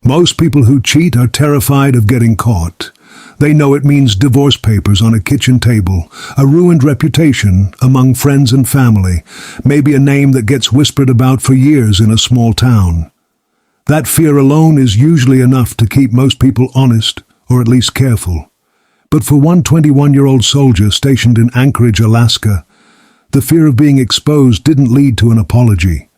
Most people who cheat are terrified of getting caught. They know it means divorce papers on a kitchen table, a ruined reputation among friends and family, maybe a name that gets whispered about for years in a small town. That fear alone is usually enough to keep most people honest, or at least careful. But for one 21-year-old soldier stationed in Anchorage, Alaska, the fear of being exposed didn't lead to an apology.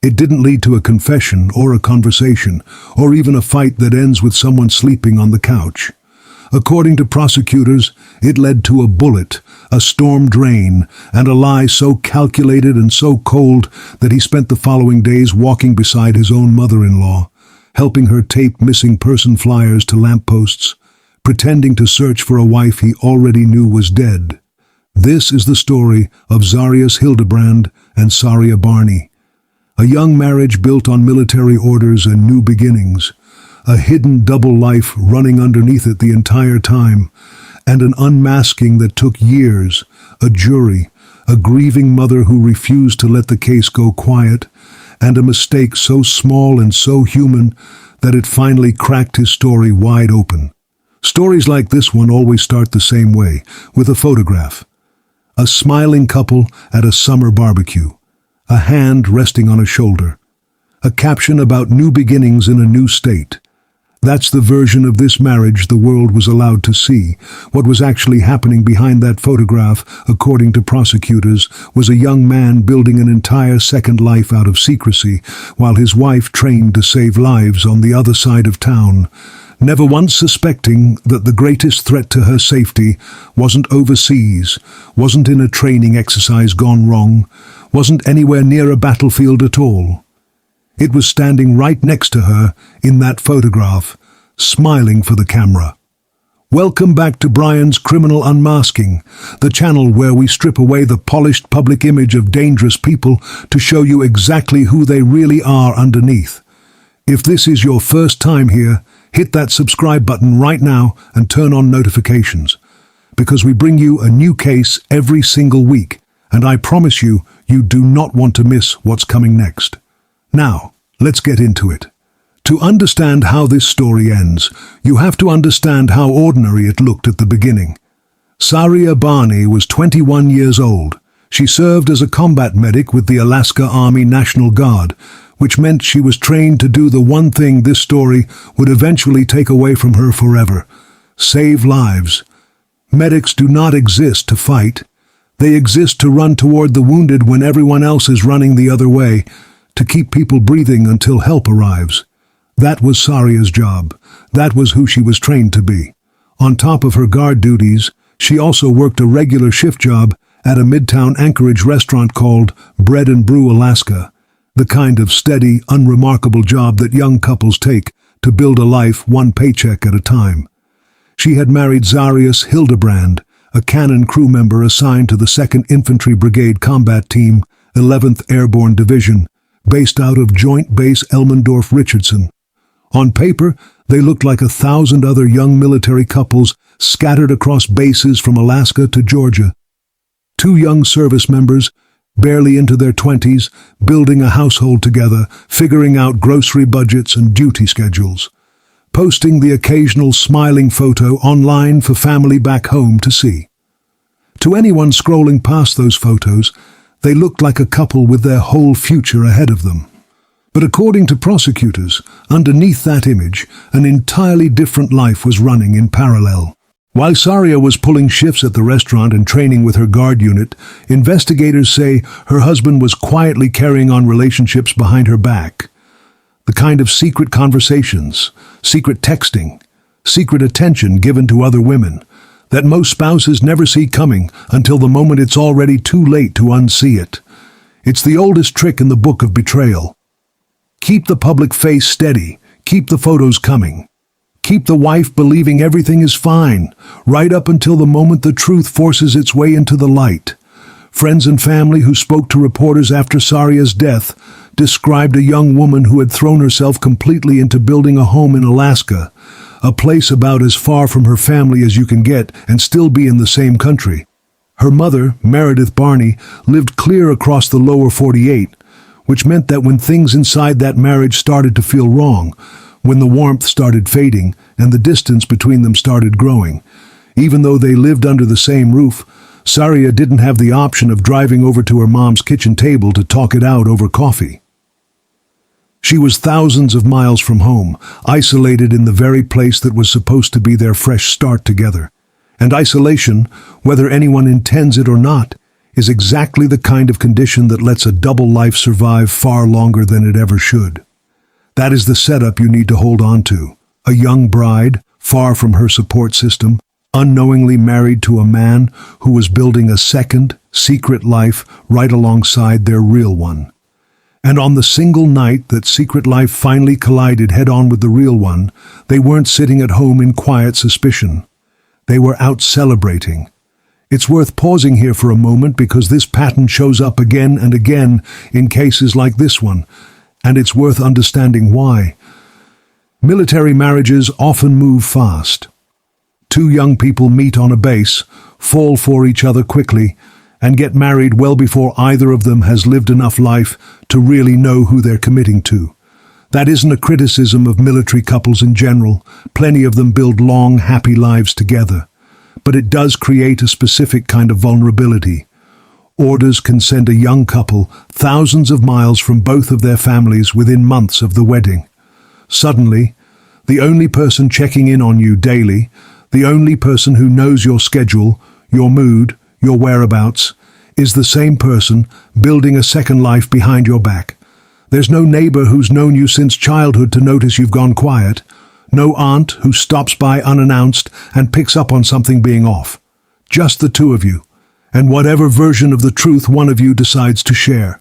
It didn't lead to a confession or a conversation, or even a fight that ends with someone sleeping on the couch. According to prosecutors, it led to a bullet, a storm drain, and a lie so calculated and so cold that he spent the following days walking beside his own mother-in-law, helping her tape missing person flyers to lampposts, pretending to search for a wife he already knew was dead. This is the story of Zarius Hildebrand and Saria Barney. A young marriage built on military orders and new beginnings. A hidden double life running underneath it the entire time, and an unmasking that took years, a jury, a grieving mother who refused to let the case go quiet, and a mistake so small and so human that it finally cracked his story wide open. Stories like this one always start the same way, with a photograph. A smiling couple at a summer barbecue, a hand resting on a shoulder, a caption about new beginnings in a new state. That's the version of this marriage the world was allowed to see. What was actually happening behind that photograph, according to prosecutors, was a young man building an entire second life out of secrecy, while his wife trained to save lives on the other side of town, never once suspecting that the greatest threat to her safety wasn't overseas, wasn't in a training exercise gone wrong, wasn't anywhere near a battlefield at all. It was standing right next to her in that photograph, smiling for the camera. Welcome back to Brian's Criminal Unmasking, the channel where we strip away the polished public image of dangerous people to show you exactly who they really are underneath. If this is your first time here, hit that subscribe button right now and turn on notifications, because we bring you a new case every single week, and I promise you, you do not want to miss what's coming next. Now, let's get into it. To understand how this story ends, you have to understand how ordinary it looked at the beginning. Saria Barney was 21 years old. She served as a combat medic with the Alaska Army National Guard, which meant she was trained to do the one thing this story would eventually take away from her forever: save lives. Medics do not exist to fight. They exist to run toward the wounded when everyone else is running the other way, to keep people breathing until help arrives. That was Saria's job. That was who she was trained to be. On top of her guard duties, she also worked a regular shift job at a midtown Anchorage restaurant called Bread and Brew Alaska, the kind of steady, unremarkable job that young couples take to build a life one paycheck at a time. She had married Zarius Hildebrand, a cannon crew member assigned to the 2nd Infantry Brigade Combat Team, 11th Airborne Division, based out of Joint Base Elmendorf-Richardson. On paper, they looked like 1,000 other young military couples scattered across bases from Alaska to Georgia. 2 young service members, barely into their 20s, building a household together, figuring out grocery budgets and duty schedules, posting the occasional smiling photo online for family back home to see. To anyone scrolling past those photos, they looked like a couple with their whole future ahead of them. But according to prosecutors, underneath that image, an entirely different life was running in parallel. While Saria was pulling shifts at the restaurant and training with her guard unit, investigators say her husband was quietly carrying on relationships behind her back. The kind of secret conversations, secret texting, secret attention given to other women that most spouses never see coming until the moment it's already too late to unsee it. It's the oldest trick in the book of betrayal. Keep the public face steady, keep the photos coming. Keep the wife believing everything is fine, right up until the moment the truth forces its way into the light. Friends and family who spoke to reporters after Saria's death described a young woman who had thrown herself completely into building a home in Alaska, a place about as far from her family as you can get and still be in the same country. Her mother, Meredith Barney, lived clear across the lower 48, which meant that when things inside that marriage started to feel wrong, when the warmth started fading and the distance between them started growing. Even though they lived under the same roof, Saria didn't have the option of driving over to her mom's kitchen table to talk it out over coffee. She was thousands of miles from home, isolated in the very place that was supposed to be their fresh start together. And isolation, whether anyone intends it or not, is exactly the kind of condition that lets a double life survive far longer than it ever should. That is the setup you need to hold on to. A young bride, far from her support system, unknowingly married to a man who was building a second, secret life right alongside their real one. And on the single night that secret life finally collided head-on with the real one, they weren't sitting at home in quiet suspicion. They were out celebrating. It's worth pausing here for a moment because this pattern shows up again and again in cases like this one, and it's worth understanding why. Military marriages often move fast. Two young people meet on a base, fall for each other quickly, and get married well before either of them has lived enough life to really know who they're committing to. That isn't a criticism of military couples in general. Plenty of them build long, happy lives together. But it does create a specific kind of vulnerability. Orders can send a young couple thousands of miles from both of their families within months of the wedding. Suddenly, the only person checking in on you daily, the only person who knows your schedule, your mood, your whereabouts, is the same person building a second life behind your back. There's no neighbor who's known you since childhood to notice you've gone quiet. No aunt who stops by unannounced and picks up on something being off. Just the two of you, and whatever version of the truth one of you decides to share.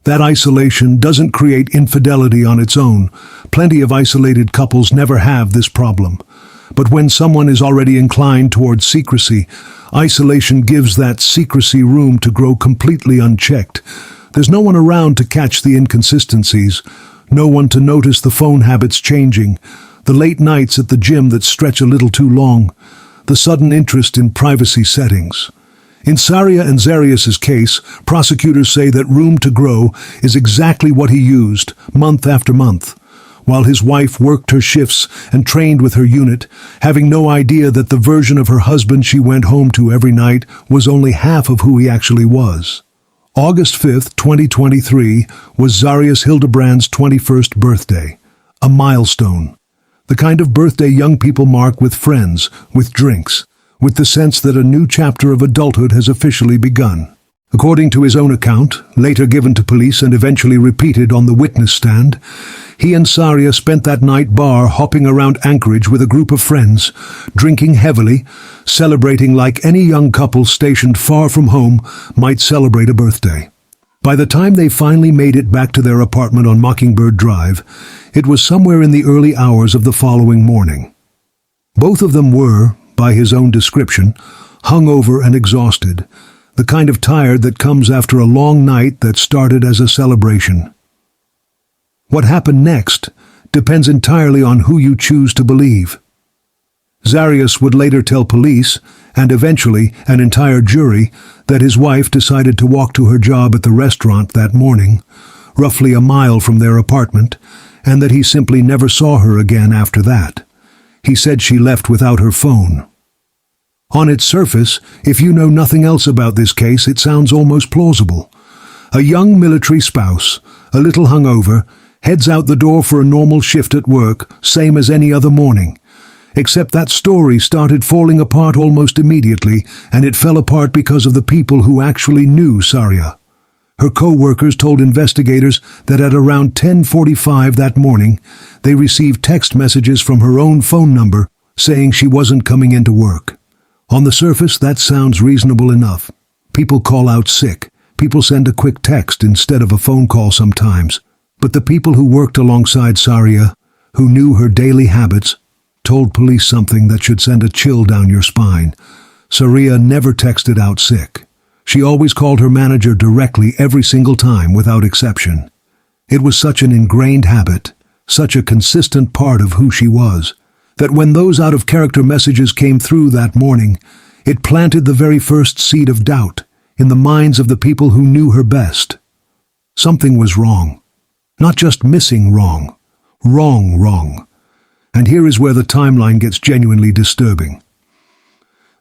That isolation doesn't create infidelity on its own. Plenty of isolated couples never have this problem. But when someone is already inclined towards secrecy, isolation gives that secrecy room to grow completely unchecked. There's no one around to catch the inconsistencies, no one to notice the phone habits changing, the late nights at the gym that stretch a little too long, the sudden interest in privacy settings. In Saria and Zarius's case, prosecutors say that room to grow is exactly what he used, month after month, while his wife worked her shifts and trained with her unit, having no idea that the version of her husband she went home to every night was only half of who he actually was. August 5th, 2023, was Zarius Hildebrand's 21st birthday, a milestone. The kind of birthday young people mark with friends, with drinks, with the sense that a new chapter of adulthood has officially begun. According to his own account, later given to police and eventually repeated on the witness stand, he and Saria spent that night bar hopping around Anchorage with a group of friends, drinking heavily, celebrating like any young couple stationed far from home might celebrate a birthday. By the time they finally made it back to their apartment on Mockingbird Drive, it was somewhere in the early hours of the following morning. Both of them were, by his own description, hungover and exhausted, the kind of tired that comes after a long night that started as a celebration. What happened next depends entirely on who you choose to believe. Zarius would later tell police, and eventually an entire jury, that his wife decided to walk to her job at the restaurant that morning, roughly a mile from their apartment, and that he simply never saw her again after that. He said she left without her phone. On its surface, if you know nothing else about this case, it sounds almost plausible. A young military spouse, a little hungover, heads out the door for a normal shift at work, same as any other morning. Except that story started falling apart almost immediately, and it fell apart because of the people who actually knew Saria. Her co-workers told investigators that at around 10:45 that morning, they received text messages from her own phone number saying she wasn't coming into work. On the surface, that sounds reasonable enough. People call out sick. People send a quick text instead of a phone call sometimes. But the people who worked alongside Saria, who knew her daily habits, told police something that should send a chill down your spine. Saria never texted out sick. She always called her manager directly every single time without exception. It was such an ingrained habit, such a consistent part of who she was, that when those out-of-character messages came through that morning, it planted the very first seed of doubt in the minds of the people who knew her best. Something was wrong. Not just missing wrong. Wrong. And here is where the timeline gets genuinely disturbing.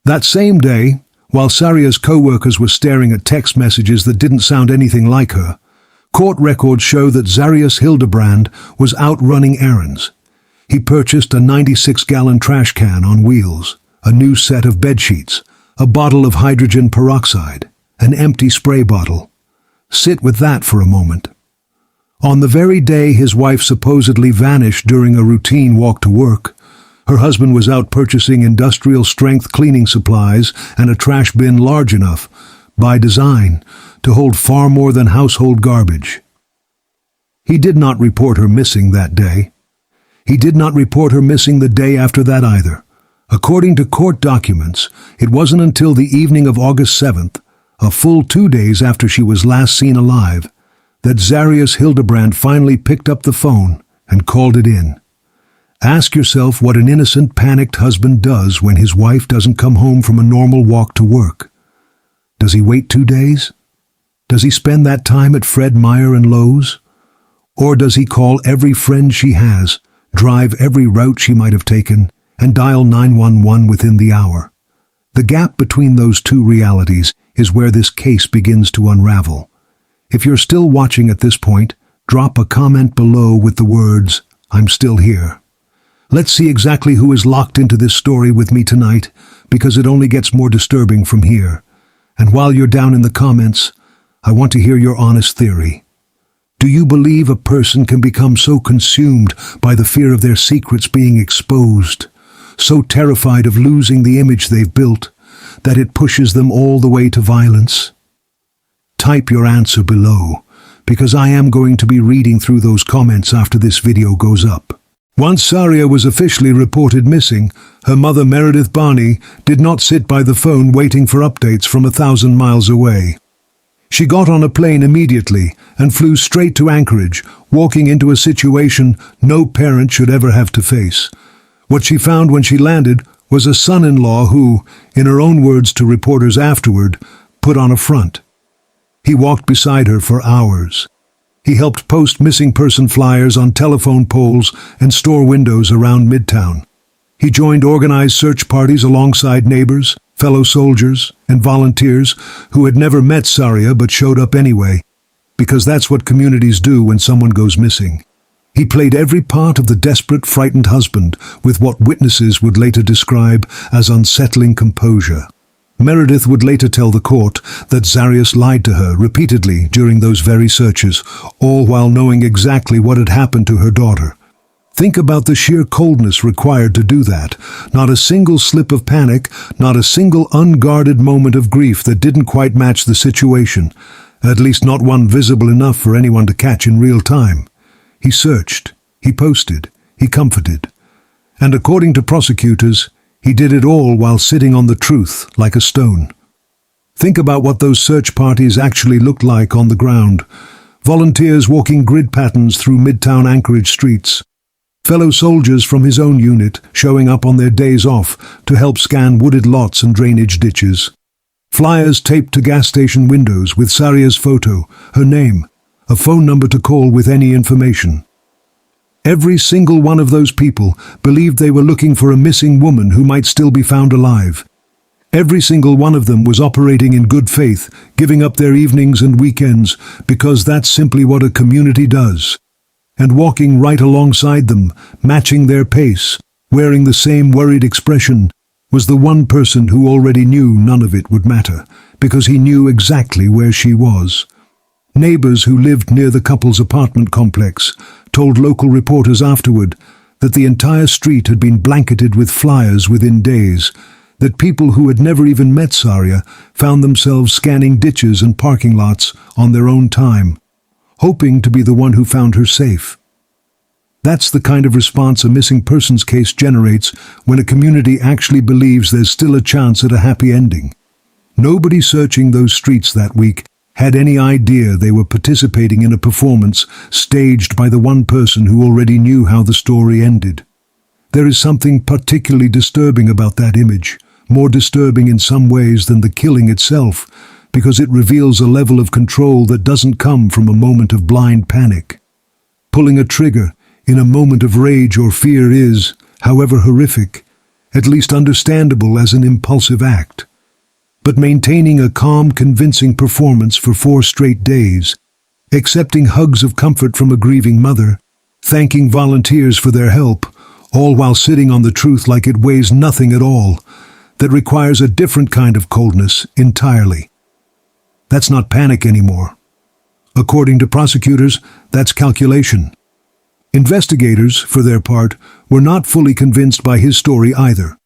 That same day, while Saria's co-workers were staring at text messages that didn't sound anything like her, court records show that Zarius Hildebrand was out running errands. He purchased a 96-gallon trash can on wheels, a new set of bedsheets, a bottle of hydrogen peroxide, an empty spray bottle. Sit with that for a moment. On the very day his wife supposedly vanished during a routine walk to work, her husband was out purchasing industrial-strength cleaning supplies and a trash bin large enough, by design, to hold far more than household garbage. He did not report her missing that day. He did not report her missing the day after that either. According to court documents, it wasn't until the evening of August 7th, a full 2 days after she was last seen alive, that Zarius Hildebrand finally picked up the phone and called it in. Ask yourself what an innocent, panicked husband does when his wife doesn't come home from a normal walk to work. Does he wait 2 days? Does he spend that time at Fred Meyer and Lowe's? Or does he call every friend she has, drive every route she might have taken, and dial 911 within the hour? The gap between those two realities is where this case begins to unravel. If you're still watching at this point, drop a comment below with the words, "I'm still here." Let's see exactly who is locked into this story with me tonight, because it only gets more disturbing from here. And while you're down in the comments, I want to hear your honest theory. Do you believe a person can become so consumed by the fear of their secrets being exposed, so terrified of losing the image they've built, that it pushes them all the way to violence? Type your answer below, because I am going to be reading through those comments after this video goes up. Once Saria was officially reported missing, her mother Meredith Barney did not sit by the phone waiting for updates from 1,000 miles away. She got on a plane immediately and flew straight to Anchorage, walking into a situation no parent should ever have to face. What she found when she landed was a son-in-law who, in her own words to reporters afterward, put on a front. He walked beside her for hours. He helped post missing person flyers on telephone poles and store windows around Midtown. He joined organized search parties alongside neighbors, fellow soldiers, and volunteers who had never met Saria but showed up anyway, because that's what communities do when someone goes missing. He played every part of the desperate, frightened husband with what witnesses would later describe as unsettling composure. Meredith would later tell the court that Zarius lied to her repeatedly during those very searches, all while knowing exactly what had happened to her daughter. Think about the sheer coldness required to do that. Not a single slip of panic, not a single unguarded moment of grief that didn't quite match the situation, at least not one visible enough for anyone to catch in real time. He searched, he posted, he comforted. And according to prosecutors, he did it all while sitting on the truth like a stone. Think about what those search parties actually looked like on the ground. Volunteers walking grid patterns through Midtown Anchorage streets. Fellow soldiers from his own unit showing up on their days off to help scan wooded lots and drainage ditches. Flyers taped to gas station windows with Saria's photo, her name, a phone number to call with any information. Every single one of those people believed they were looking for a missing woman who might still be found alive. Every single one of them was operating in good faith, giving up their evenings and weekends because that's simply what a community does. And walking right alongside them, matching their pace, wearing the same worried expression, was the one person who already knew none of it would matter, because he knew exactly where she was. Neighbors who lived near the couple's apartment complex told local reporters afterward that the entire street had been blanketed with flyers within days, that people who had never even met Saria found themselves scanning ditches and parking lots on their own time, hoping to be the one who found her safe. That's the kind of response a missing persons case generates when a community actually believes there's still a chance at a happy ending. Nobody searching those streets that week had any idea they were participating in a performance staged by the one person who already knew how the story ended. There is something particularly disturbing about that image, more disturbing in some ways than the killing itself, because it reveals a level of control that doesn't come from a moment of blind panic. Pulling a trigger in a moment of rage or fear is, however horrific, at least understandable as an impulsive act. But maintaining a calm, convincing performance for 4 straight days, accepting hugs of comfort from a grieving mother, thanking volunteers for their help, all while sitting on the truth like it weighs nothing at all, that requires a different kind of coldness entirely. That's not panic anymore. According to prosecutors, that's calculation. Investigators, for their part, were not fully convinced by his story either.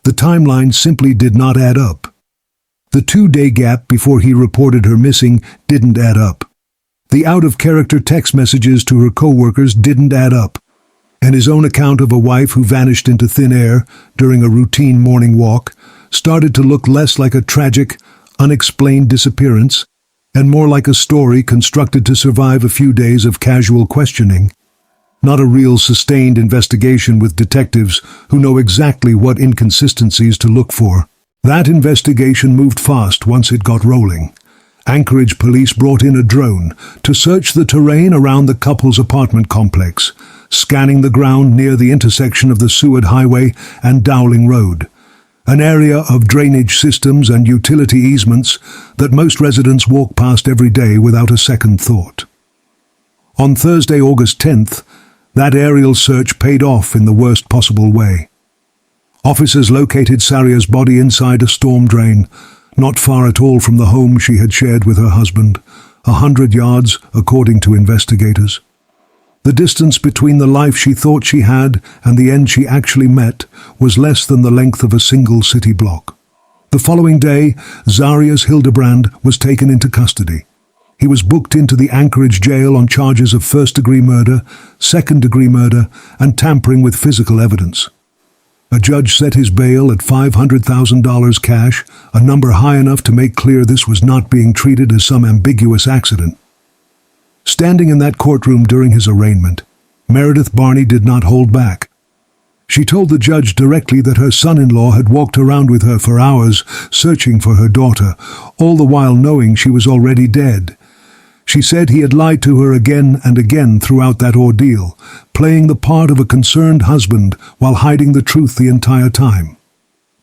The timeline simply did not add up. The 2-day gap before he reported her missing didn't add up. The out-of-character text messages to her co-workers didn't add up. And his own account of a wife who vanished into thin air during a routine morning walk started to look less like a tragic, unexplained disappearance and more like a story constructed to survive a few days of casual questioning. Not a real sustained investigation with detectives who know exactly what inconsistencies to look for. That investigation moved fast once it got rolling. Anchorage police brought in a drone to search the terrain around the couple's apartment complex, scanning the ground near the intersection of the Seward Highway and Dowling Road, an area of drainage systems and utility easements that most residents walk past every day without a second thought. On Thursday, August 10th, that aerial search paid off in the worst possible way. Officers located Saria's body inside a storm drain, not far at all from the home she had shared with her husband, 100 yards, according to investigators. The distance between the life she thought she had and the end she actually met was less than the length of a single city block. The following day, Zarius Hildebrand was taken into custody. He was booked into the Anchorage jail on charges of first-degree murder, second-degree murder, and tampering with physical evidence. A judge set his bail at $500,000 cash, a number high enough to make clear this was not being treated as some ambiguous accident. Standing in that courtroom during his arraignment, Meredith Barney did not hold back. She told the judge directly that her son-in-law had walked around with her for hours searching for her daughter, all the while knowing she was already dead. She said he had lied to her again and again throughout that ordeal, playing the part of a concerned husband while hiding the truth the entire time.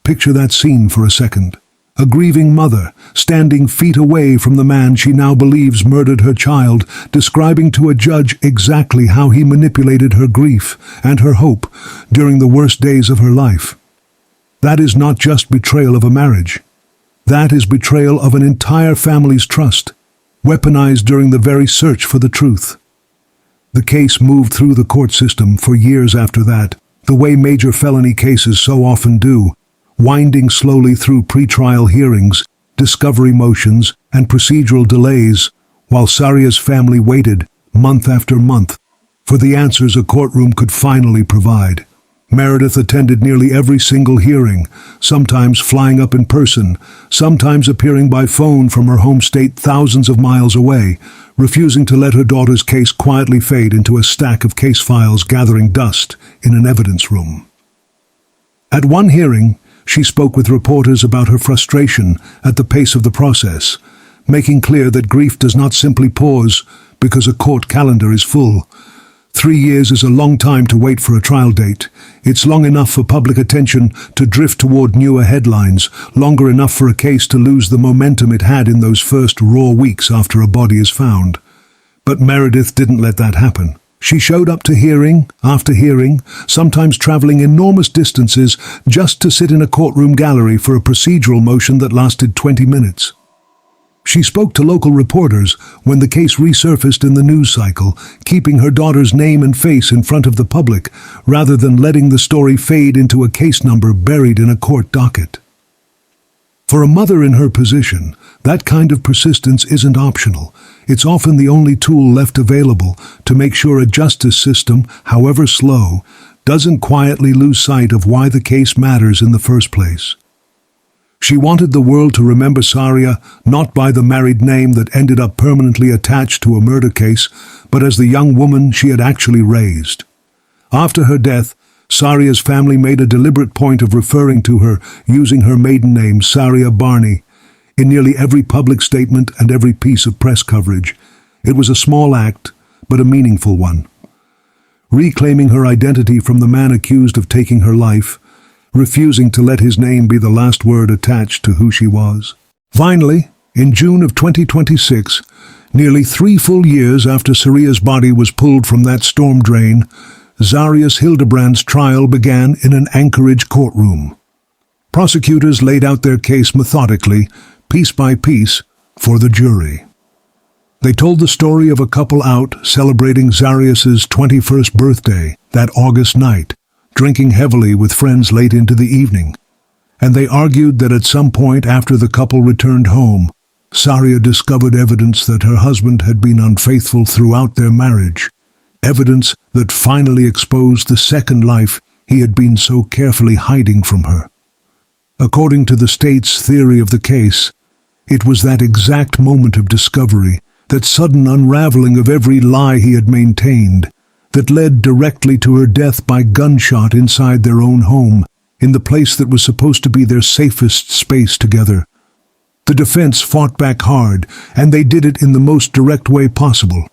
Picture that scene for a second. A grieving mother, standing feet away from the man she now believes murdered her child, describing to a judge exactly how he manipulated her grief and her hope during the worst days of her life. That is not just betrayal of a marriage. That is betrayal of an entire family's trust, weaponized during the very search for the truth. The case moved through the court system for years after that, the way major felony cases so often do, winding slowly through pretrial hearings, discovery motions, and procedural delays, while Saria's family waited, month after month, for the answers a courtroom could finally provide. Meredith attended nearly every single hearing, sometimes flying up in person, sometimes appearing by phone from her home state thousands of miles away, refusing to let her daughter's case quietly fade into a stack of case files gathering dust in an evidence room. At one hearing, she spoke with reporters about her frustration at the pace of the process, making clear that grief does not simply pause because a court calendar is full. 3 years is a long time to wait for a trial date. It's long enough for public attention to drift toward newer headlines, longer enough for a case to lose the momentum it had in those first raw weeks after a body is found. But Meredith didn't let that happen. She showed up to hearing after hearing, sometimes traveling enormous distances just to sit in a courtroom gallery for a procedural motion that lasted 20 minutes. She spoke to local reporters when the case resurfaced in the news cycle, keeping her daughter's name and face in front of the public rather than letting the story fade into a case number buried in a court docket. For a mother in her position, that kind of persistence isn't optional. It's often the only tool left available to make sure a justice system, however slow, doesn't quietly lose sight of why the case matters in the first place. She wanted the world to remember Saria not by the married name that ended up permanently attached to a murder case, but as the young woman she had actually raised. After her death, Saria's family made a deliberate point of referring to her using her maiden name, Saria Barney, in nearly every public statement and every piece of press coverage. It was a small act, but a meaningful one. reclaiming her identity from the man accused of taking her life, refusing to let his name be the last word attached to who she was. Finally, in June of 2026, nearly 3 full years after Saria's body was pulled from that storm drain, Zarius Hildebrand's trial began in an Anchorage courtroom. Prosecutors laid out their case methodically, piece by piece, for the jury. They told the story of a couple out celebrating Zarius's 21st birthday that August night, drinking heavily with friends late into the evening. And they argued that at some point after the couple returned home, Saria discovered evidence that her husband had been unfaithful throughout their marriage, evidence that finally exposed the second life he had been so carefully hiding from her. According to the state's theory of the case, it was that exact moment of discovery, that sudden unraveling of every lie he had maintained, that led directly to her death by gunshot inside their own home, in the place that was supposed to be their safest space together. The defense fought back hard, and they did it in the most direct way possible.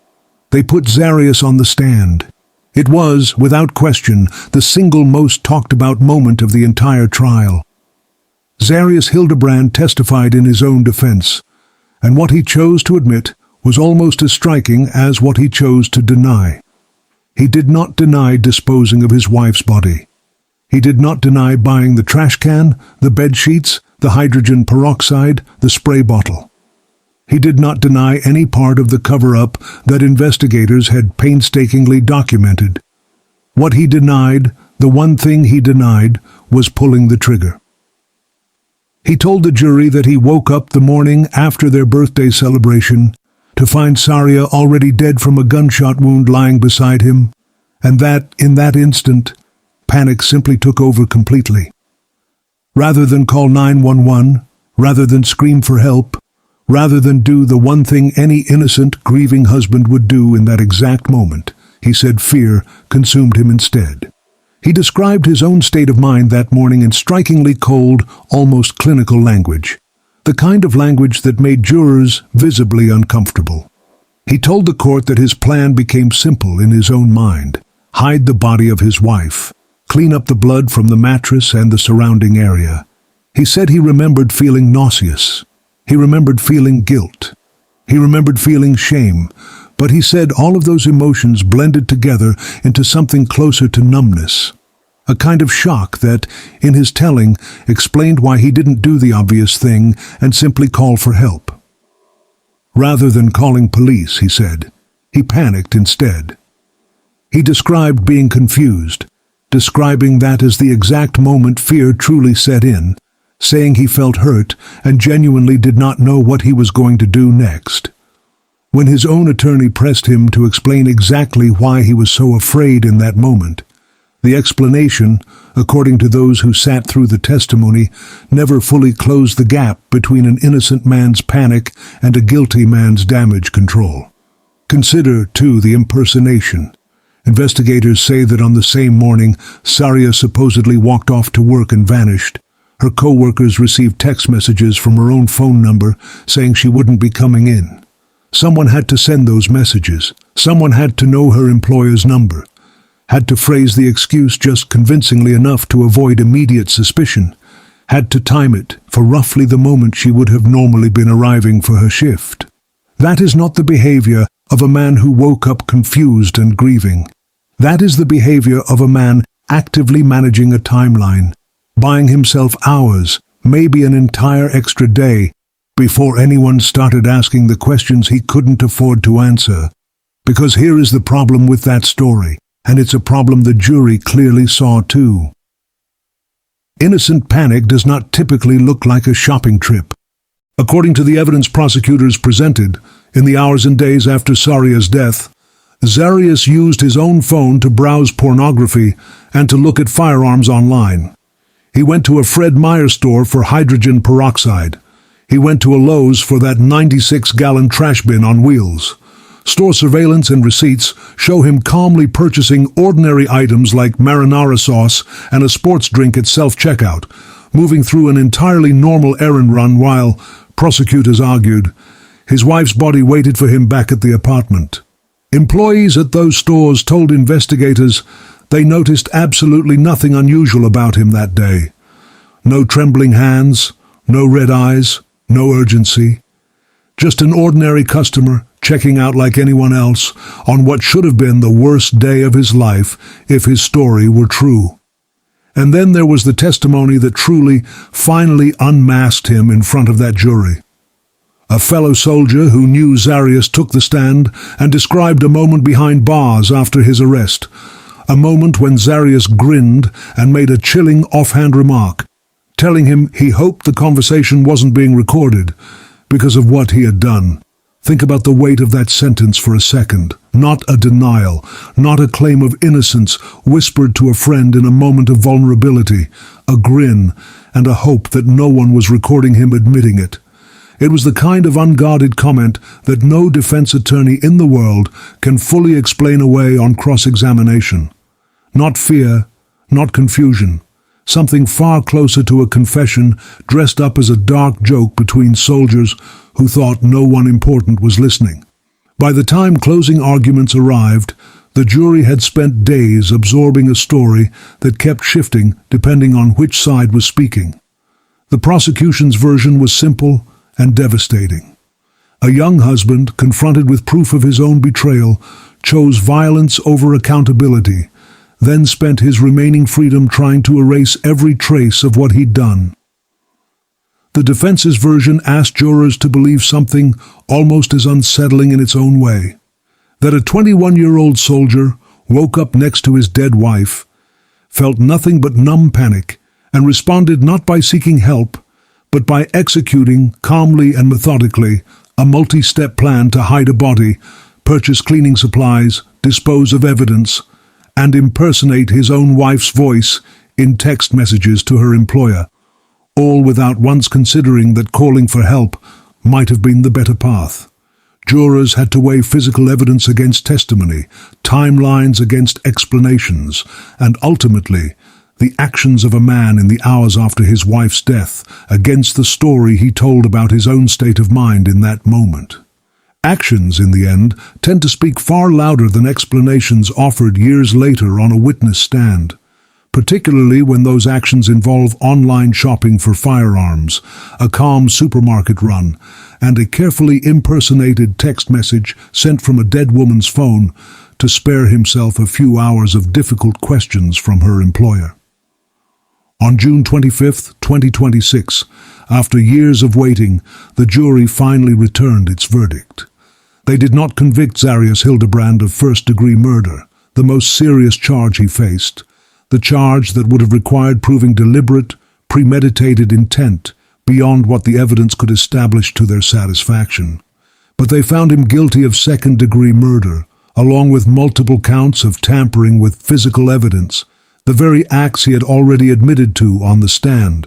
They put Zarius on the stand. It was, without question, the single most talked about moment of the entire trial. Zarius Hildebrand testified in his own defense, and what he chose to admit was almost as striking as what he chose to deny. He did not deny disposing of his wife's body. He did not deny buying the trash can, the bed sheets, the hydrogen peroxide, the spray bottle. He did not deny any part of the cover-up that investigators had painstakingly documented. What he denied, the one thing he denied, was pulling the trigger. He told the jury that he woke up the morning after their birthday celebration to find Saria already dead from a gunshot wound lying beside him, and that, in that instant, panic simply took over completely. Rather than call 911, rather than scream for help, rather than do the one thing any innocent, grieving husband would do in that exact moment, he said fear consumed him instead. He described his own state of mind that morning in strikingly cold, almost clinical language, the kind of language that made jurors visibly uncomfortable. He told the court that his plan became simple in his own mind: hide the body of his wife, clean up the blood from the mattress and the surrounding area. He said he remembered feeling nauseous. He remembered feeling guilt. He remembered feeling shame. But he said all of those emotions blended together into something closer to numbness. A kind of shock that, in his telling, explained why he didn't do the obvious thing and simply call for help. Rather than calling police, he said, he panicked instead. He described being confused, describing that as the exact moment fear truly set in, saying he felt hurt and genuinely did not know what he was going to do next. When his own attorney pressed him to explain exactly why he was so afraid in that moment, the explanation, according to those who sat through the testimony, never fully closed the gap between an innocent man's panic and a guilty man's damage control. Consider, too, the impersonation. Investigators say that on the same morning, Saria supposedly walked off to work and vanished. Her co-workers received text messages from her own phone number saying she wouldn't be coming in. Someone had to send those messages. Someone had to know her employer's number. Had to phrase the excuse just convincingly enough to avoid immediate suspicion. Had to time it for roughly the moment she would have normally been arriving for her shift. That is not the behavior of a man who woke up confused and grieving. That is the behavior of a man actively managing a timeline, buying himself hours, maybe an entire extra day, before anyone started asking the questions he couldn't afford to answer. Because here is the problem with that story, and it's a problem the jury clearly saw too. Innocent panic does not typically look like a shopping trip. According to the evidence prosecutors presented, in the hours and days after Saria's death, Zarius used his own phone to browse pornography and to look at firearms online. He went to a Fred Meyer store for hydrogen peroxide. He went to a Lowe's for that 96-gallon trash bin on wheels. Store surveillance and receipts show him calmly purchasing ordinary items like marinara sauce and a sports drink at self-checkout, moving through an entirely normal errand run while, prosecutors argued, his wife's body waited for him back at the apartment. Employees at those stores told investigators they noticed absolutely nothing unusual about him that day. No trembling hands, no red eyes, no urgency. Just an ordinary customer checking out like anyone else on what should have been the worst day of his life if his story were true. And then there was the testimony that truly, finally unmasked him in front of that jury. A fellow soldier who knew Zarius took the stand and described a moment behind bars after his arrest, a moment when Zarius grinned and made a chilling offhand remark, telling him he hoped the conversation wasn't being recorded because of what he had done. Think about the weight of that sentence for a second. Not a denial, not a claim of innocence whispered to a friend in a moment of vulnerability, a grin, and a hope that no one was recording him admitting it. It was the kind of unguarded comment that no defense attorney in the world can fully explain away on cross-examination. Not fear, not confusion. Something far closer to a confession dressed up as a dark joke between soldiers who thought no one important was listening. By the time closing arguments arrived, the jury had spent days absorbing a story that kept shifting depending on which side was speaking. The prosecution's version was simple and devastating. A young husband, confronted with proof of his own betrayal, chose violence over accountability, then spent his remaining freedom trying to erase every trace of what he'd done. The defense's version asked jurors to believe something almost as unsettling in its own way, that a 21-year-old soldier woke up next to his dead wife, felt nothing but numb panic, and responded not by seeking help, but by executing calmly and methodically a multi-step plan to hide a body, purchase cleaning supplies, dispose of evidence, and impersonate his own wife's voice in text messages to her employer, all without once considering that calling for help might have been the better path. Jurors had to weigh physical evidence against testimony, timelines against explanations, and ultimately, the actions of a man in the hours after his wife's death against the story he told about his own state of mind in that moment. Actions, in the end, tend to speak far louder than explanations offered years later on a witness stand, particularly when those actions involve online shopping for firearms, a calm supermarket run, and a carefully impersonated text message sent from a dead woman's phone to spare himself a few hours of difficult questions from her employer. On June 25, 2026, after years of waiting, the jury finally returned its verdict. They did not convict Zarius Hildebrand of first-degree murder, the most serious charge he faced, the charge that would have required proving deliberate, premeditated intent beyond what the evidence could establish to their satisfaction. But they found him guilty of second-degree murder, along with multiple counts of tampering with physical evidence, the very acts he had already admitted to on the stand.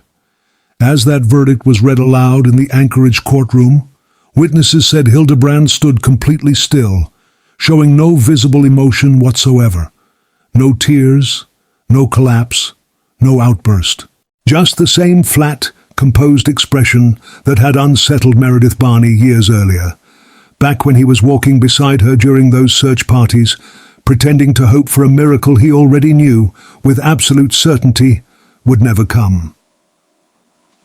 As that verdict was read aloud in the Anchorage courtroom, witnesses said Hildebrand stood completely still, showing no visible emotion whatsoever. No tears, no collapse, no outburst. Just the same flat, composed expression that had unsettled Meredith Barney years earlier, back when he was walking beside her during those search parties, pretending to hope for a miracle he already knew, with absolute certainty, would never come.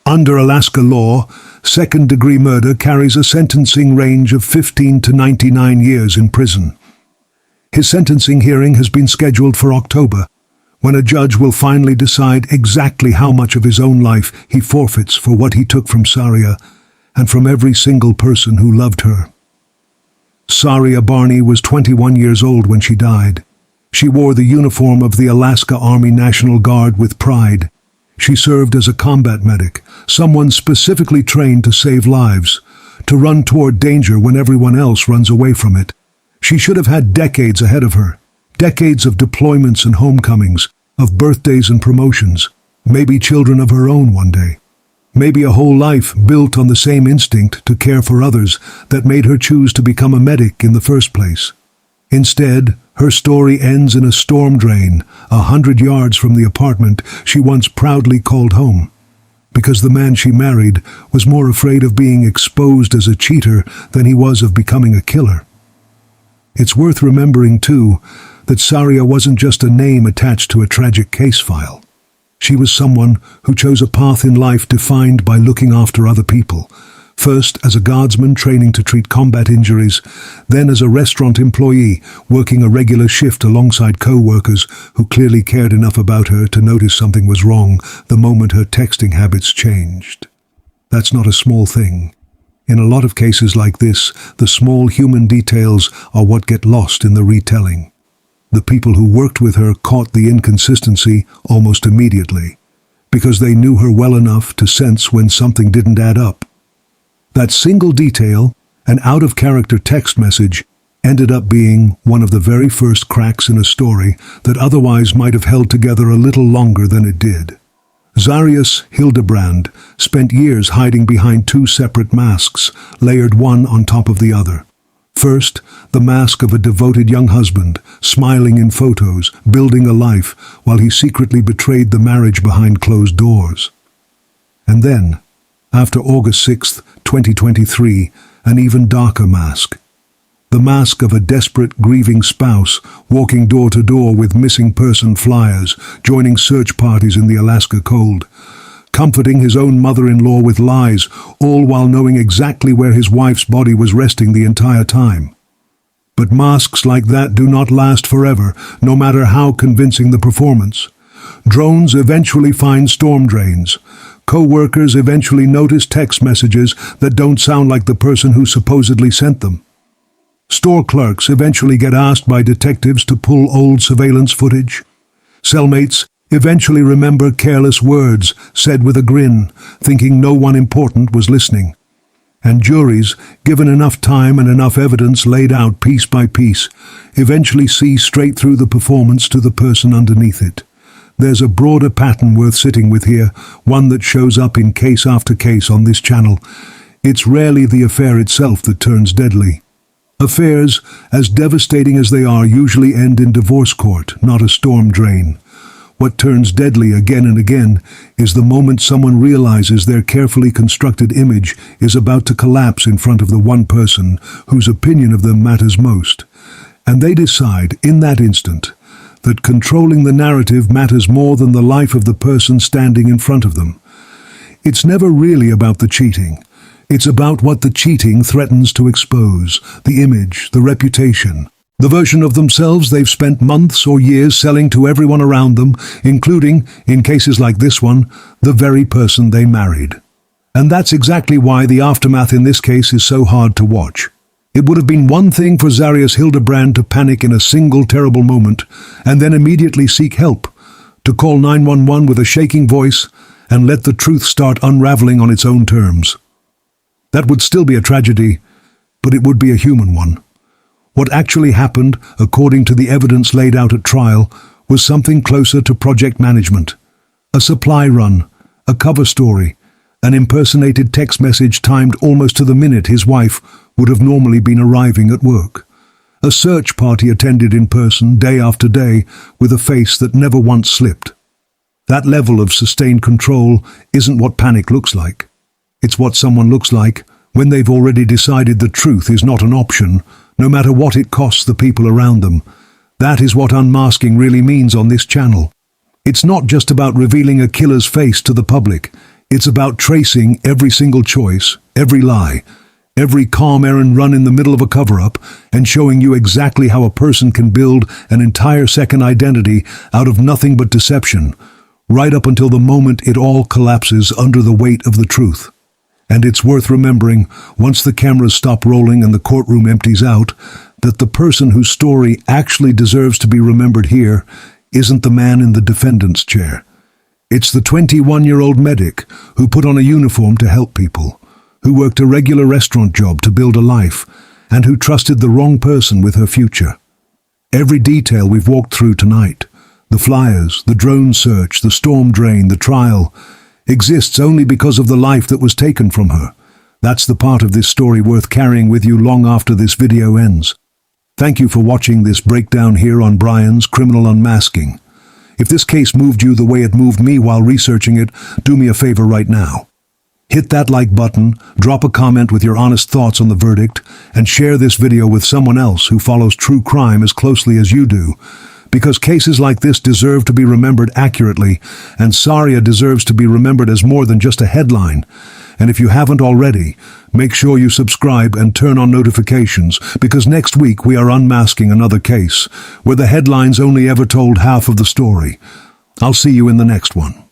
Under Alaska law, second-degree murder carries a sentencing range of 15 to 99 years in prison. His sentencing hearing has been scheduled for October, when a judge will finally decide exactly how much of his own life he forfeits for what he took from Saria and from every single person who loved her. Saria Barney was 21 years old when she died. She wore the uniform of the Alaska Army National Guard with pride. She served as a combat medic, someone specifically trained to save lives, to run toward danger when everyone else runs away from it. She should have had decades ahead of her, decades of deployments and homecomings, of birthdays and promotions, maybe children of her own one day. Maybe a whole life built on the same instinct to care for others that made her choose to become a medic in the first place. Instead, her story ends in a storm drain 100 yards from the apartment she once proudly called home, because the man she married was more afraid of being exposed as a cheater than he was of becoming a killer. It's worth remembering, too, that Saria wasn't just a name attached to a tragic case file. She was someone who chose a path in life defined by looking after other people, first as a guardsman training to treat combat injuries, then as a restaurant employee working a regular shift alongside co-workers who clearly cared enough about her to notice something was wrong the moment her texting habits changed. That's not a small thing. In a lot of cases like this, the small human details are what get lost in the retelling. The people who worked with her caught the inconsistency almost immediately, because they knew her well enough to sense when something didn't add up. That single detail, an out-of-character text message, ended up being one of the very first cracks in a story that otherwise might have held together a little longer than it did. Zarius Hildebrand spent years hiding behind two separate masks, layered one on top of the other. First, the mask of a devoted young husband, smiling in photos, building a life, while he secretly betrayed the marriage behind closed doors. And then, after August 6, 2023, an even darker mask. The mask of a desperate, grieving spouse, walking door to door with missing person flyers, joining search parties in the Alaska cold, comforting his own mother-in-law with lies, all while knowing exactly where his wife's body was resting the entire time. But masks like that do not last forever, no matter how convincing the performance. Drones eventually find storm drains. Co-workers eventually notice text messages that don't sound like the person who supposedly sent them. Store clerks eventually get asked by detectives to pull old surveillance footage. Cellmates eventually remember careless words said with a grin, thinking no one important was listening. And juries, given enough time and enough evidence laid out piece by piece, eventually see straight through the performance to the person underneath it. There's a broader pattern worth sitting with here, one that shows up in case after case on this channel. It's rarely the affair itself that turns deadly. Affairs, as devastating as they are, usually end in divorce court, not a storm drain. What turns deadly again and again is the moment someone realizes their carefully constructed image is about to collapse in front of the one person whose opinion of them matters most. And they decide, in that instant, that controlling the narrative matters more than the life of the person standing in front of them. It's never really about the cheating. It's about what the cheating threatens to expose, the image, the reputation, the version of themselves they've spent months or years selling to everyone around them, including, in cases like this one, the very person they married. And that's exactly why the aftermath in this case is so hard to watch. It would have been one thing for Zarius Hildebrand to panic in a single terrible moment and then immediately seek help, to call 911 with a shaking voice and let the truth start unraveling on its own terms. That would still be a tragedy, but it would be a human one. What actually happened, according to the evidence laid out at trial, was something closer to project management. A supply run, a cover story, an impersonated text message timed almost to the minute his wife would have normally been arriving at work. A search party attended in person, day after day, with a face that never once slipped. That level of sustained control isn't what panic looks like. It's what someone looks like when they've already decided the truth is not an option, no matter what it costs the people around them. That is what unmasking really means on this channel. It's not just about revealing a killer's face to the public. It's about tracing every single choice, every lie, every calm errand run in the middle of a cover-up, and showing you exactly how a person can build an entire second identity out of nothing but deception, right up until the moment it all collapses under the weight of the truth. And it's worth remembering, once the cameras stop rolling and the courtroom empties out, that the person whose story actually deserves to be remembered here isn't the man in the defendant's chair. It's the 21-year-old medic who put on a uniform to help people, who worked a regular restaurant job to build a life, and who trusted the wrong person with her future. Every detail we've walked through tonight, the flyers, the drone search, the storm drain, the trial, exists only because of the life that was taken from her. That's the part of this story worth carrying with you long after this video ends. Thank you for watching this breakdown here on Brian's Criminal Unmasking. If this case moved you the way it moved me while researching it, do me a favor right now. Hit that like button, drop a comment with your honest thoughts on the verdict, and share this video with someone else who follows true crime as closely as you do. Because cases like this deserve to be remembered accurately, and Saria deserves to be remembered as more than just a headline. And if you haven't already, make sure you subscribe and turn on notifications, because next week we are unmasking another case, where the headlines only ever told half of the story. I'll see you in the next one.